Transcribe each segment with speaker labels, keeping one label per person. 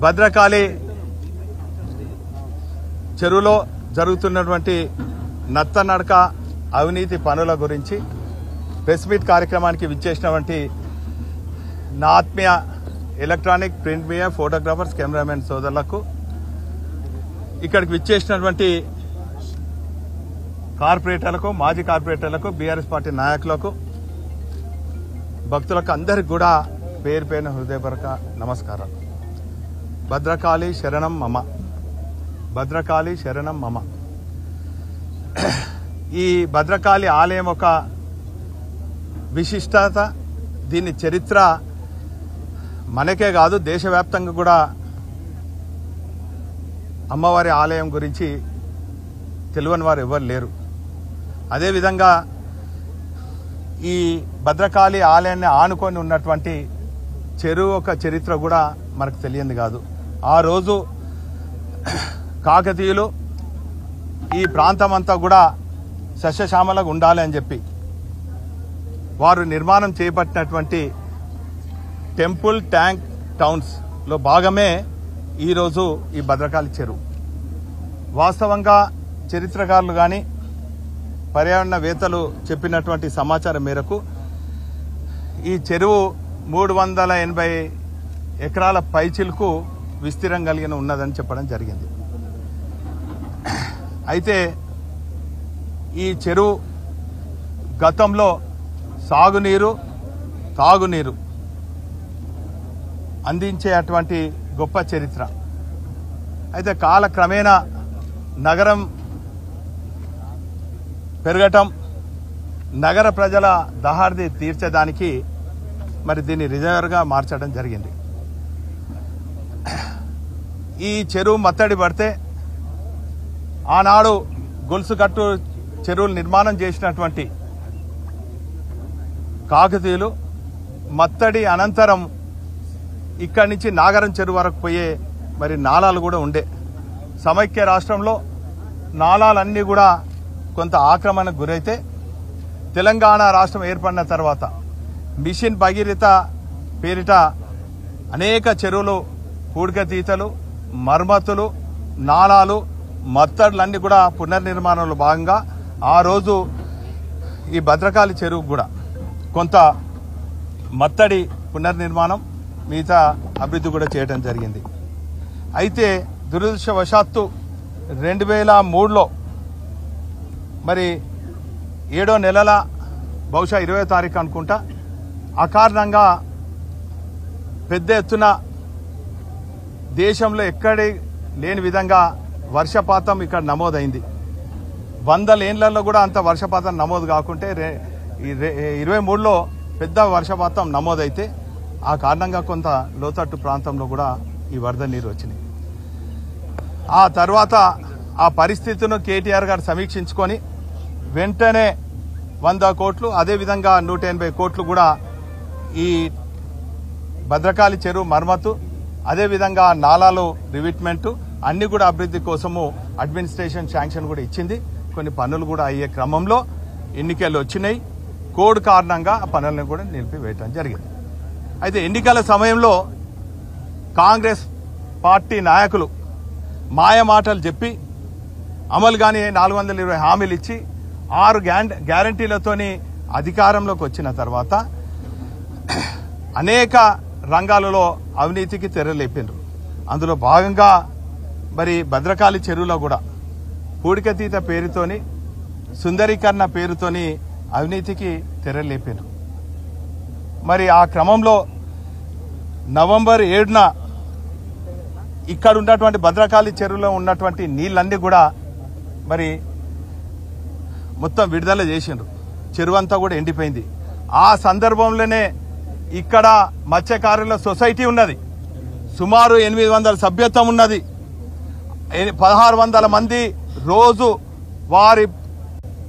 Speaker 1: భద్రకాళి చెరువులో జరుగుతున్నటువంటి నత్తనడక అవినీతి పనుల గురించి ప్రెస్ మీట్ కార్యక్రమానికి విచ్చేసినటువంటి నా ఆత్మీయ electronic print media photographers cameraman సోదరులకు, ఇక్కడికి విచ్చేసినటువంటి కార్పొరేటర్లకు, మాజీ కార్పొరేటర్లకు, బీఆర్ఎస్ పార్టీ నాయకులకు, భక్తులకు అందరికి కూడా పేరు పేరున హృదయపూర్వక నమస్కారాలు. భద్రకాళి శరణం మమ, భద్రకాళి శరణం మమ. ఈ భద్రకాళి ఆలయం ఒక విశిష్టత, దీని చరిత్ర మనకే కాదు దేశవ్యాప్తంగా కూడా అమ్మవారి ఆలయం గురించి తెలియని వారు ఎవరు లేరు. అదేవిధంగా ఈ భద్రకాళి ఆలయాన్ని ఆనుకొని ఉన్నటువంటి చెరువు ఒక చరిత్ర కూడా మనకు తెలియంది కాదు. ఆ రోజు కాకతీయులు ఈ ప్రాంతం అంతా కూడా సస్యశ్యామలంగా ఉండాలి అని చెప్పి వారు నిర్మాణం చేపట్టినటువంటి టెంపుల్ ట్యాంక్ టౌన్స్ లో భాగమే ఈరోజు ఈ భద్రకాళి చెరువు. వాస్తవంగా చరిత్రకారులు కానీ పర్యావరణవేత్తలు చెప్పినటువంటి సమాచారం మేరకు ఈ చెరువు 380 ఎకరాల పైచిలకు విస్తీర్ణం కలిగిన ఉన్నదని చెప్పడం జరిగింది. అయితే ఈ చెరువు గతంలో సాగునీరు, తాగునీరు అందించే అటువంటి గొప్ప చరిత్ర. అయితే కాలక్రమేణా నగరం పెరగటం, నగర ప్రజల దహార్ది తీర్చడానికి మరి దీన్ని రిజర్వ్గా మార్చడం జరిగింది. ఈ చెరువు మత్తడి పడితే ఆనాడు గొలుసుకట్టు చెరువులు నిర్మాణం చేసినటువంటి కాకతీయులు మత్తడి అనంతరం ఇక్కడి నుంచి నాగరం చెరువు వరకు పోయే మరి నాలాలు కూడా ఉండే. సమైక్య రాష్ట్రంలో నాలాలన్నీ కూడా కొంత ఆక్రమణకు గురైతే తెలంగాణ రాష్ట్రం ఏర్పడిన తర్వాత మిషన్ భగీరథ పేరిట అనేక చెరువులు పూడికతీతలు, మర్మతులు, నాలాలు, మత్తడులన్నీ కూడా పునర్నిర్మాణంలో భాగంగా ఆ రోజు ఈ భద్రకాళి చెరువు కూడా కొంత మత్తడి పునర్నిర్మాణం, మిగతా అభివృద్ధి కూడా చేయడం జరిగింది. అయితే దురదృష్టవశాత్తు 2003లో మరి 7వ నెలల బహుశా 20వ తారీఖు అనుకుంటా అకారణంగా పెద్ద ఎత్తున దేశంలో ఎక్కడి లేని విధంగా వర్షపాతం ఇక్కడ నమోదైంది. 100 ఏళ్లలో కూడా అంత వర్షపాతం నమోదు కాకుంటే 23లో పెద్ద వర్షపాతం నమోదైతే ఆ కారణంగా కొంత లోతట్టు ప్రాంతంలో కూడా ఈ వరద నీరు వచ్చినాయి. ఆ తర్వాత ఆ పరిస్థితిని కేటీఆర్ గారు సమీక్షించుకొని వెంటనే 100 కోట్లు, అదేవిధంగా 180 కోట్లు కూడా ఈ భద్రకాళి చెరువు మరమ్మతు, అదేవిధంగా నాలాలు రివిట్మెంట్ అన్ని కూడా అభివృద్ధి కోసము అడ్మినిస్ట్రేషన్ శాంక్షన్ కూడా ఇచ్చింది. కొన్ని పనులు కూడా అయ్యే క్రమంలో ఎన్నికలు వచ్చినాయి. కోడ్ కారణంగా ఆ పనులను కూడా నిలిపివేయటం జరిగింది. అయితే ఎన్నికల సమయంలో కాంగ్రెస్ పార్టీ నాయకులు మాయ మాటలు చెప్పి అమలు కాని 420 హామీలు ఇచ్చి 6 గ్యారంటీలతోని అధికారంలోకి వచ్చిన తర్వాత అనేక రంగాలలో అవినీతికి తెరలేపారు. అందులో భాగంగా మరి భద్రకాళి చెరువులో కూడా పూడికతీత పేరుతోని, సుందరీకరణ పేరుతోని అవినీతికి తెరలేపారు. మరి ఆ క్రమంలో నవంబర్ 7న ఇక్కడ ఉన్నటువంటి భద్రకాళి చెరువులో ఉన్నటువంటి నీళ్ళన్నీ కూడా మరి మొత్తం విడుదల చేసిండ్రు. చెరువు అంతా కూడా ఎండిపోయింది. ఆ సందర్భంలోనే ఇక్కడ మత్స్యకారుల సొసైటీ ఉన్నది, సుమారు 800 సభ్యత్వం ఉన్నది. 1600 మంది రోజు వారి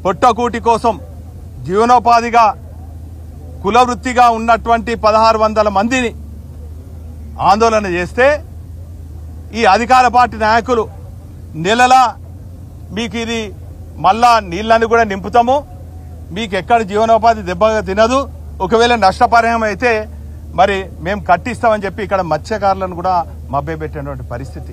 Speaker 1: పొట్టకూటి కోసం జీవనోపాధిగా కులవృత్తిగా ఉన్నటువంటి 1600 మందిని ఆందోళన చేస్తే ఈ అధికార పార్టీ నాయకులు నెలలా మీకు ఇది మళ్ళా నీళ్ళని కూడా నింపుతాము, మీకు ఎక్కడ జీవనోపాధి దెబ్బగా తినదు, ఒకవేళ నష్టపరిహారం అయితే మరి మేము కట్టిస్తామని చెప్పి ఇక్కడ మత్స్యకారులను కూడా మభ్యపెట్టినటువంటి పరిస్థితి.